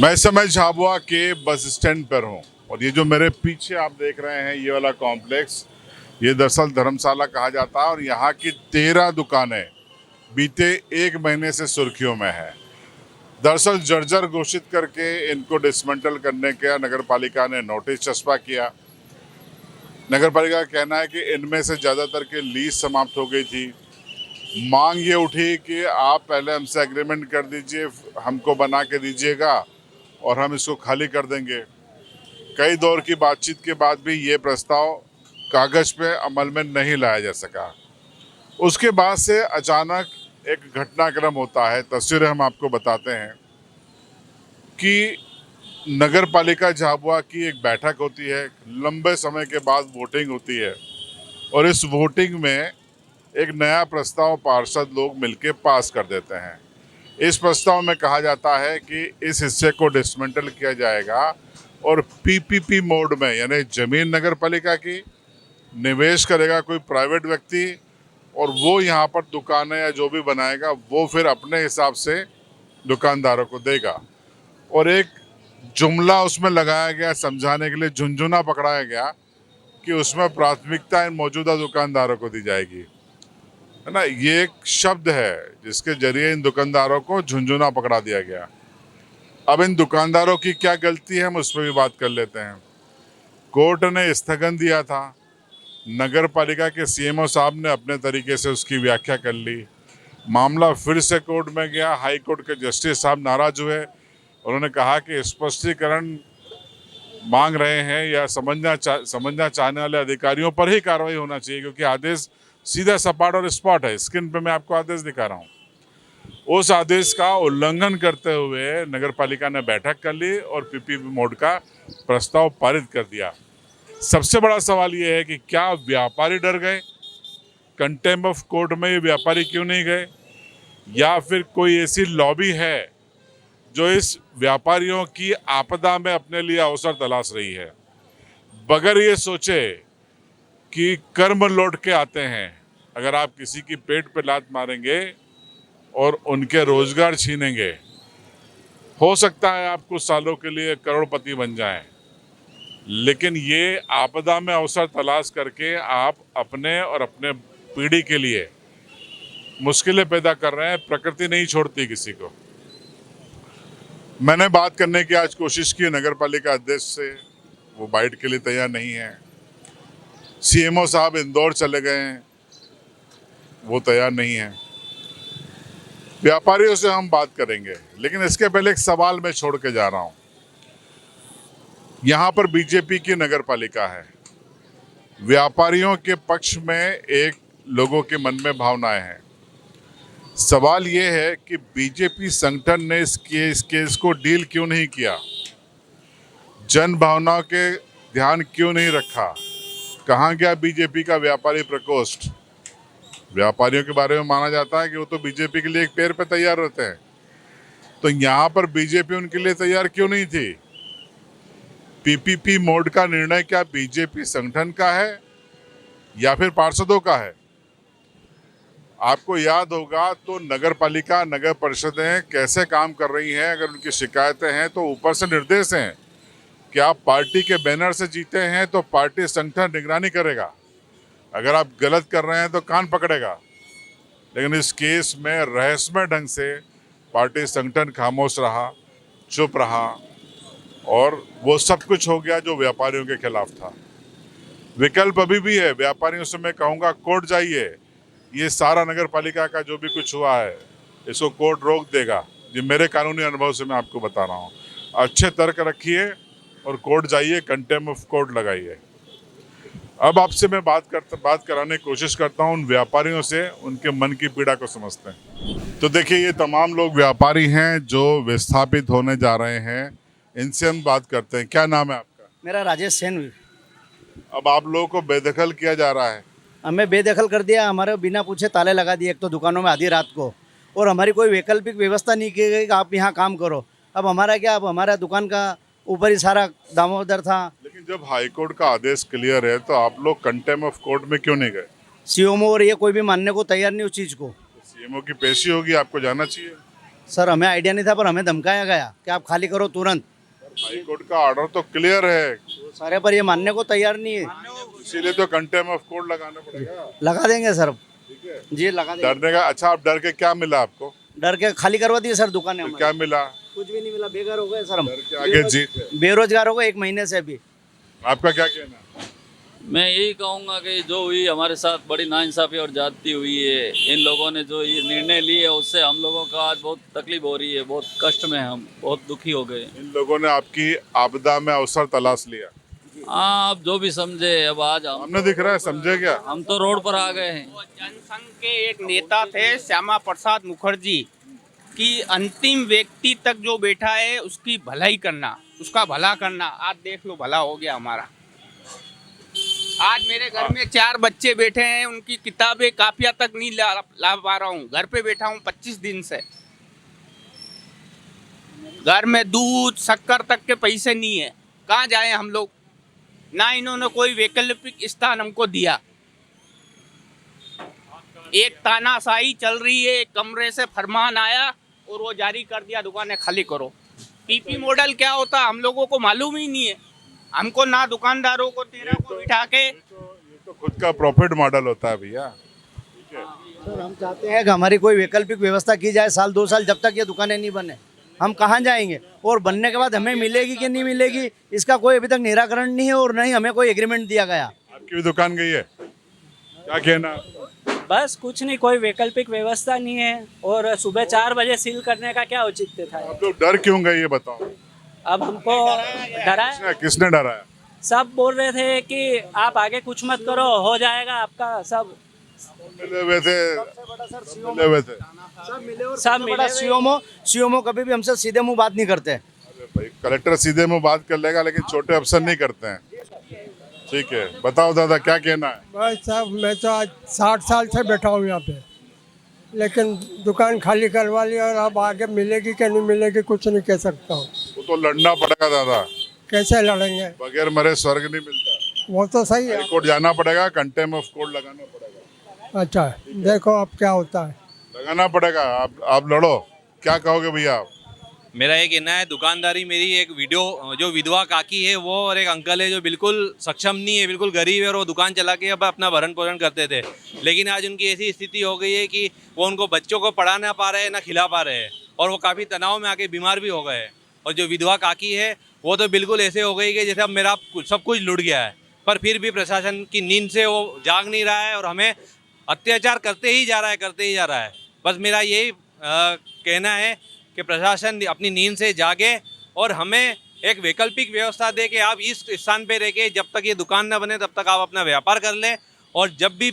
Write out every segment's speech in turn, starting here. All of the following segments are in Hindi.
मैं इस समय झाबुआ के बस स्टैंड पर हूँ और ये जो मेरे पीछे आप देख रहे हैं ये वाला कॉम्प्लेक्स, ये दरअसल धर्मशाला कहा जाता है और यहाँ की 13 दुकानें बीते एक महीने से सुर्खियों में है। दरअसल जर्जर घोषित करके इनको डिसमेंटल करने का नगर पालिका ने नोटिस चस्पा किया। नगर पालिका का कहना है कि इनमें से ज़्यादातर की लीज समाप्त हो गई थी। मांग ये उठी कि आप पहले हमसे एग्रीमेंट कर दीजिए, हमको बना के दीजिएगा और हम इसको खाली कर देंगे। कई दौर की बातचीत के बाद भी ये प्रस्ताव कागज पे अमल में नहीं लाया जा सका। उसके बाद से अचानक एक घटनाक्रम होता है। तस्वीरें हम आपको बताते हैं कि नगर पालिका झाबुआ की एक बैठक होती है, लंबे समय के बाद वोटिंग होती है और इस वोटिंग में एक नया प्रस्ताव पार्षद लोग मिलके पास कर देते हैं। इस प्रस्ताव में कहा जाता है कि इस हिस्से को डिसमेंटल किया जाएगा और पीपीपी मोड में, यानी जमीन नगर पालिका की, निवेश करेगा कोई प्राइवेट व्यक्ति और वो यहाँ पर दुकानें या जो भी बनाएगा वो फिर अपने हिसाब से दुकानदारों को देगा। और एक जुमला उसमें लगाया गया समझाने के लिए, झुंझुना पकड़ाया गया कि उसमें प्राथमिकता इन मौजूदा दुकानदारों को दी जाएगी, है ना। ये एक शब्द है जिसके जरिए इन दुकानदारों को झुंझुना पकड़ा दिया गया। अब इन दुकानदारों की क्या गलती है, हम उस पर भी बात कर लेते हैं। कोर्ट ने स्थगन दिया था, नगर पालिका के सीएमओ साहब ने अपने तरीके से उसकी व्याख्या कर ली। मामला फिर से कोर्ट में गया। हाई कोर्ट के जस्टिस साहब नाराज हुए। उन्होंने कहा कि स्पष्टीकरण मांग रहे हैं या समझना चाहने वाले अधिकारियों पर ही कार्रवाई होना चाहिए, क्योंकि आदेश सीधा सपाट और स्पॉट है। स्क्रीन पे मैं आपको आदेश दिखा रहा हूँ। उस आदेश का उल्लंघन करते हुए नगर पालिका ने बैठक कर ली और पीपीपी मोड का प्रस्ताव पारित कर दिया। सबसे बड़ा सवाल ये है कि क्या व्यापारी डर गए? कंटेम्प्ट ऑफ कोर्ट में ये व्यापारी क्यों नहीं गए? या फिर कोई ऐसी लॉबी है जो इस व्यापारियों की आपदा में अपने लिए अवसर तलाश रही है, बगैर ये सोचे कि कर्म लौट के आते हैं। अगर आप किसी की पेट पे लात मारेंगे और उनके रोजगार छीनेंगे, हो सकता है आप कुछ सालों के लिए करोड़पति बन जाएं, लेकिन ये आपदा में अवसर तलाश करके आप अपने और अपने पीढ़ी के लिए मुश्किलें पैदा कर रहे हैं। प्रकृति नहीं छोड़ती किसी को। मैंने बात करने की आज कोशिश की नगर पालिका अध्यक्ष से, वो बाइट के लिए तैयार नहीं है। सीएमओ साहब इंदौर चले गए हैं, वो तैयार नहीं है। व्यापारियों से हम बात करेंगे, लेकिन इसके पहले एक सवाल मैं छोड़ के जा रहा हूं। यहाँ पर बीजेपी की नगर पालिका है। व्यापारियों के पक्ष में एक लोगों के मन में भावनाएं हैं। सवाल ये है कि बीजेपी संगठन ने इस केस को डील क्यों नहीं किया? जन भावनाओं के ध्यान क्यों नहीं रखा? कहाँ गया बीजेपी का व्यापारी प्रकोष्ठ? व्यापारियों के बारे में माना जाता है कि वो तो बीजेपी के लिए एक पैर पे तैयार रहते हैं, तो यहाँ पर बीजेपी उनके लिए तैयार क्यों नहीं थी? पीपीपी मोड का निर्णय क्या बीजेपी संगठन का है या फिर पार्षदों का है? आपको याद होगा तो नगर पालिका, नगर परिषदें कैसे काम कर रही हैं। अगर उनकी शिकायतें हैं तो ऊपर से निर्देश हैं कि आप पार्टी के बैनर से जीते हैं तो पार्टी संगठन निगरानी करेगा, अगर आप गलत कर रहे हैं तो कान पकड़ेगा। लेकिन इस केस में रहस्यमय ढंग से पार्टी संगठन खामोश रहा, चुप रहा और वो सब कुछ हो गया जो व्यापारियों के खिलाफ था। विकल्प अभी भी है। व्यापारियों से मैं कहूँगा कोर्ट जाइए। ये सारा नगर पालिका का जो भी कुछ हुआ है इसको कोर्ट रोक देगा। ये मेरे कानूनी अनुभव से मैं आपको बता रहा हूँ। अच्छे तर्क रखिए और कोर्ट जाइए, कंटेम्प्ट ऑफ कोर्ट लगाइए। अब आपसे मैं बात कराने की कोशिश करता हूँ उन व्यापारियों से, उनके मन की पीड़ा को समझते हैं। तो देखिए, ये तमाम लोग व्यापारी हैं जो विस्थापित होने जा रहे हैं। इनसे हम बात करते हैं। क्या नाम है आपका? मेरा राजेश सेन। अब आप लोगों को बेदखल किया जा रहा है। हमें बेदखल कर दिया, हमारे बिना पूछे ताले लगा दिए, एक तो दुकानों में आधी रात को, और हमारी कोई वैकल्पिक व्यवस्था नहीं की गई कि आप यहाँ काम करो। अब हमारा क्या, अब हमारा दुकान का ऊपर ही सारा दामोदर था। लेकिन जब हाई कोर्ट का आदेश क्लियर है तो आप लोग कंटेम्प्ट ऑफ कोर्ट में क्यों नहीं गए? सीएमओ और ये कोई भी मानने को तैयार नहीं उस चीज़ को। सीएमओ की पेशी होगी, आपको जाना चाहिए। सर हमें आइडिया नहीं था, पर हमें धमकाया गया कि आप खाली करो तुरंत। हाई कोर्ट का ऑर्डर तो क्लियर है, सारे पर ये मानने को तैयार नहीं है। इसीलिए तो कंटेम्प्ट ऑफ कोर्ट लगाना पड़ेगा। लगा देंगे सर, ठीक है, जी लगा देंगे। डरने का अच्छा, आप डर के क्या मिला आपको? डर के खाली करवा दिए सर दुकानें फिर हमारी। क्या मिला? कुछ भी नहीं मिला, बेघर हो गए सर हम। डर के आगे जीत है। बेरोजगार हो गए 1 महीने से अभी। आपका क्या कहना है? मैं यही कहूँगा कि जो हुई हमारे साथ बड़ी नाइंसाफ़ी और ज्यादती हुई है, इन लोगों ने जो ये निर्णय लिए उससे हम लोगों का आज बहुत तकलीफ हो रही है, बहुत कष्ट में हम बहुत दुखी हो गए। इन लोगों ने आपकी आपदा में अवसर तलाश लिया। हाँ, आप जो भी समझे, अब आज हमने दिख रहा है, समझे क्या? हम तो रोड पर आ गए हैं। जनसंघ के एक नेता थे श्यामा प्रसाद मुखर्जी कि अंतिम व्यक्ति तक जो बैठा है उसकी भलाई करना, उसका भला करना। आज देख लो, भला हो गया हमारा। आज मेरे घर में 4 बच्चे बैठे हैं, उनकी किताबें कापियां तक नहीं ला पा रहा हूँ। घर पे बैठा हूँ 25 दिन से। घर में दूध शक्कर तक के पैसे नहीं है, कहाँ जाए हम लोग? ना इन्होंने कोई वैकल्पिक स्थान हमको दिया। एक तानाशाही चल रही है, एक कमरे से फरमान आया और वो जारी कर दिया, दुकानें खाली करो। पीपी मॉडल क्या होता हम लोगों को मालूम ही नहीं है। हमको ना दुकानदारों को 13 को बिठा के, ये तो खुद का प्रॉफिट मॉडल होता है भैया। सर हम चाहते हैं कि हमारी कोई वैकल्पिक व्यवस्था की जाए, 1-2 साल जब तक ये दुकानें नहीं बने। हम कहाँ जाएंगे, और बनने के बाद हमें मिलेगी कि नहीं मिलेगी, इसका कोई अभी तक निराकरण नहीं है, और नहीं हमें कोई एग्रीमेंट दिया गया। आपकी भी दुकान गई है, क्या कहना है आपका? बस कुछ नहीं, कोई वैकल्पिक व्यवस्था नहीं है, और सुबह 4 बजे सील करने का क्या औचित्य था? आप लोग डर क्यों गए ये बताओ? अब हमको डराया, किसने डराया? सब बोल रहे थे कि आप आगे कुछ मत करो, हो जाएगा आपका सब। मिले हुए थे, मिले हुए थे। सब मिले हुए। सीएमओ कभी भी हमसे सीधे मुंह बात नहीं करते। अरे भाई, कलेक्टर सीधे मुंह बात कर लेगा, लेकिन छोटे अफसर नहीं करते हैं। ठीक है, बताओ दादा क्या कहना है? भाई साहब, मैं तो आज 60 साल से बैठा हूँ यहाँ पे, लेकिन दुकान खाली करवा ली, और अब आगे मिलेगी कि नहीं मिलेगी कुछ नहीं कह सकता हूँ। वो तो लड़ना पड़ेगा दादा, कैसे लड़ेंगे? बगैर मरे स्वर्ग नहीं मिलता। वो तो सही है। हाई कोर्ट जाना पड़ेगा, कंटेम्प्ट ऑफ कोर्ट लगाना पड़ेगा। अच्छा, देखो अब क्या होता है। लगाना पड़ेगा। आप लड़ो, क्या कहोगे भैया आप? मेरा ये कहना है, दुकानदारी मेरी एक वीडियो, जो विधवा काकी है वो और एक अंकल है जो बिल्कुल सक्षम नहीं है, बिल्कुल गरीब है, और वो दुकान चला के अब अपना भरण पोषण करते थे। लेकिन आज उनकी ऐसी स्थिति हो गई है कि वो उनको बच्चों को पढ़ा ना पा रहे हैं, ना खिला पा रहे हैं, और वो काफ़ी तनाव में आके बीमार भी हो गए हैं। और जो विधवा काकी है वो तो बिल्कुल ऐसे हो गई कि जैसे अब मेरा सब कुछ लुट गया है, पर फिर भी प्रशासन की नींद से वो जाग नहीं रहा है और हमें अत्याचार करते ही जा रहा है। बस मेरा यही कहना है कि प्रशासन अपनी नींद से जागे और हमें एक वैकल्पिक व्यवस्था दे कि आप इस स्थान पे रह के जब तक ये दुकान न बने तब तक आप अपना व्यापार कर लें, और जब भी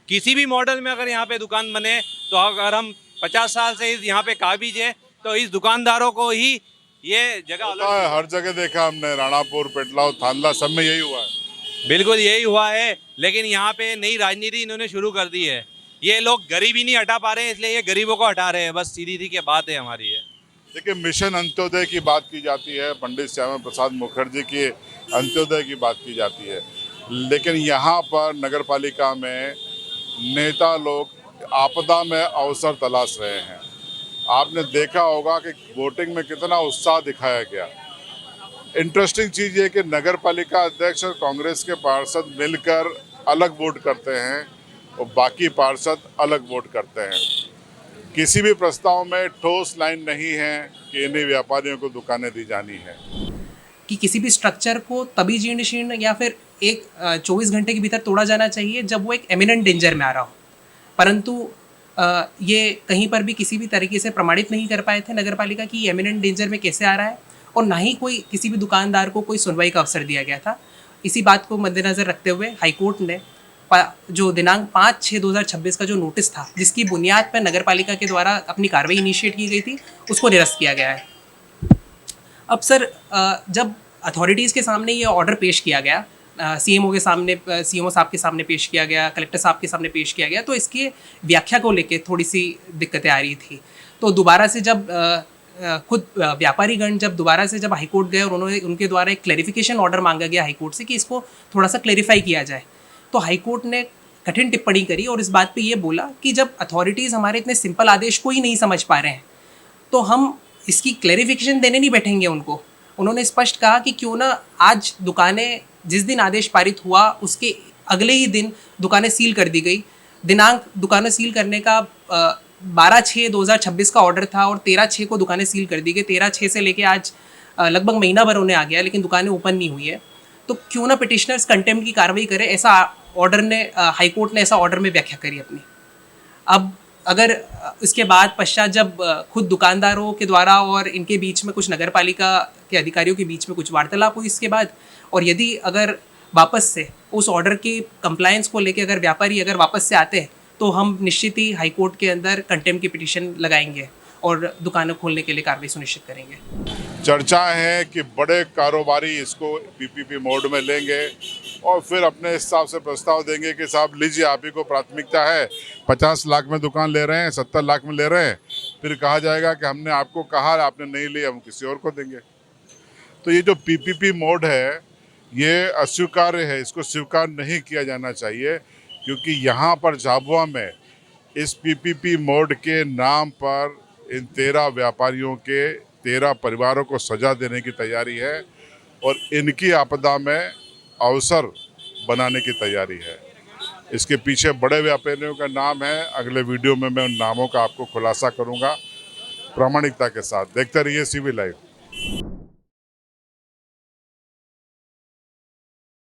किसी भी मॉडल में अगर यहाँ पे दुकान बने तो अगर हम 50 साल से यहाँ पे काबिज है तो इस दुकानदारों को ही ये जगह होता है, हर जगह देखा हमने, राणापुर, पेटलाव, थांदला, सब में यही हुआ है। बिल्कुल यही हुआ है। लेकिन यहाँ पे नई राजनीति इन्होंने शुरू कर दी है। ये लोग गरीबी नहीं हटा पा रहे हैं, इसलिए ये गरीबों को हटा रहे हैं। बस सीधी की बात है हमारी है। देखिए, मिशन अंत्योदय की बात की जाती है, पंडित श्यामा प्रसाद मुखर्जी के अंत्योदय की बात की जाती है, लेकिन यहाँ पर नगर पालिका में नेता लोग आपदा में अवसर तलाश रहे हैं। आपने देखा होगा कि वोटिंग में कितना उत्साह दिखाया गया। इंटरेस्टिंग चीज़ ये कि नगर पालिका अध्यक्ष और कांग्रेस के पार्षद मिलकर अलग वोट करते हैं और बाकी पार्षद अलग वोट करते हैं। किसी भी प्रस्ताव में ठोस लाइन नहीं है कि इन्हीं व्यापारियों को दुकानें दी जानी है। कि किसी भी स्ट्रक्चर को तभी जीर्ण शीर्ण या फिर एक 24 घंटे के भीतर तोड़ा जाना चाहिए जब वो एक एमिनेंट डेंजर में आ रहा हो, परंतु ये कहीं पर भी किसी भी तरीके से प्रमाणित नहीं कर पाए थे नगर पालिका की एमिनेंट डेंजर में कैसे आ रहा है, और ना ही कोई किसी भी दुकानदार को कोई सुनवाई का अवसर दिया गया था। इसी बात को मद्देनज़र रखते हुए हाईकोर्ट ने जो दिनांक 5/6/2026 का जो नोटिस था, जिसकी बुनियाद पर नगर पालिका के द्वारा अपनी कार्रवाई इनिशिएट की गई थी, उसको निरस्त किया गया है। अब सर, जब अथॉरिटीज़ के सामने ये ऑर्डर पेश किया गया, सीएमओ के सामने, सीएमओ साहब के सामने पेश किया गया, कलेक्टर साहब के सामने पेश किया गया, तो इसके व्याख्या को लेके थोड़ी सी दिक्कतें आ रही थी। तो दोबारा से जब खुद व्यापारीगण जब हाईकोर्ट गए और उन्होंने उनके द्वारा एक क्लैरिफिकेशन ऑर्डर मांगा गया हाईकोर्ट से कि इसको थोड़ा सा क्लैरिफाई किया जाए, तो हाईकोर्ट ने कठिन टिप्पणी करी और इस बात पे ये बोला कि जब अथॉरिटीज़ हमारे इतने सिंपल आदेश को ही नहीं समझ पा रहे हैं, तो हम इसकी क्लैरिफिकेशन देने नहीं बैठेंगे उनको। उन्होंने स्पष्ट कहा कि क्यों ना आज दुकानें, जिस दिन आदेश पारित हुआ उसके अगले ही दिन दुकानें सील कर दी गई। दिनांक दुकानें सील करने का 12/6/2026 का ऑर्डर था और 13/6 को दुकानें सील कर दी गई। 13/6 से लेके आज लगभग महीना भर होने आ गया, लेकिन दुकानें ओपन नहीं हुई है। तो क्यों ना पिटिशनर्स कंटेम्प्ट की कार्रवाई करें, ऐसा ऑर्डर ने, हाईकोर्ट ने ऐसा ऑर्डर में व्याख्या करी अपनी। अब अगर इसके बाद पश्चात जब खुद दुकानदारों के द्वारा और इनके बीच में कुछ नगर पालिका के अधिकारियों के बीच में कुछ वार्तालाप हुई इसके बाद, और यदि अगर वापस से उस ऑर्डर की कंप्लायंस को लेके अगर व्यापारी अगर वापस से आते हैं तो हम निश्चित ही हाईकोर्ट के अंदर कंटेम्प्ट की पिटीशन लगाएंगे और दुकानें खोलने के लिए कार्रवाई सुनिश्चित करेंगे। चर्चा है कि बड़े कारोबारी इसको पीपीपी मोड में लेंगे और फिर अपने हिसाब से प्रस्ताव देंगे कि साहब लीजिए, आप ही को प्राथमिकता है, 50 लाख में दुकान ले रहे हैं, 70 लाख में ले रहे हैं, फिर कहा जाएगा कि हमने आपको कहा, आपने नहीं लिया, हम किसी और को देंगे। तो ये जो पीपीपी मोड है ये अस्वीकार्य है, इसको स्वीकार नहीं किया जाना चाहिए, क्योंकि यहाँ पर झाबुआ में इस पीपीपी मोड के नाम पर इन 13 व्यापारियों के 13 परिवारों को सजा देने की तैयारी है और इनकी आपदा में अवसर बनाने की तैयारी है। इसके पीछे बड़े व्यापारियों का नाम है। अगले वीडियो में मैं उन नामों का आपको खुलासा करूंगा प्रामाणिकता के साथ। देखते रहिए सीवी लाइव।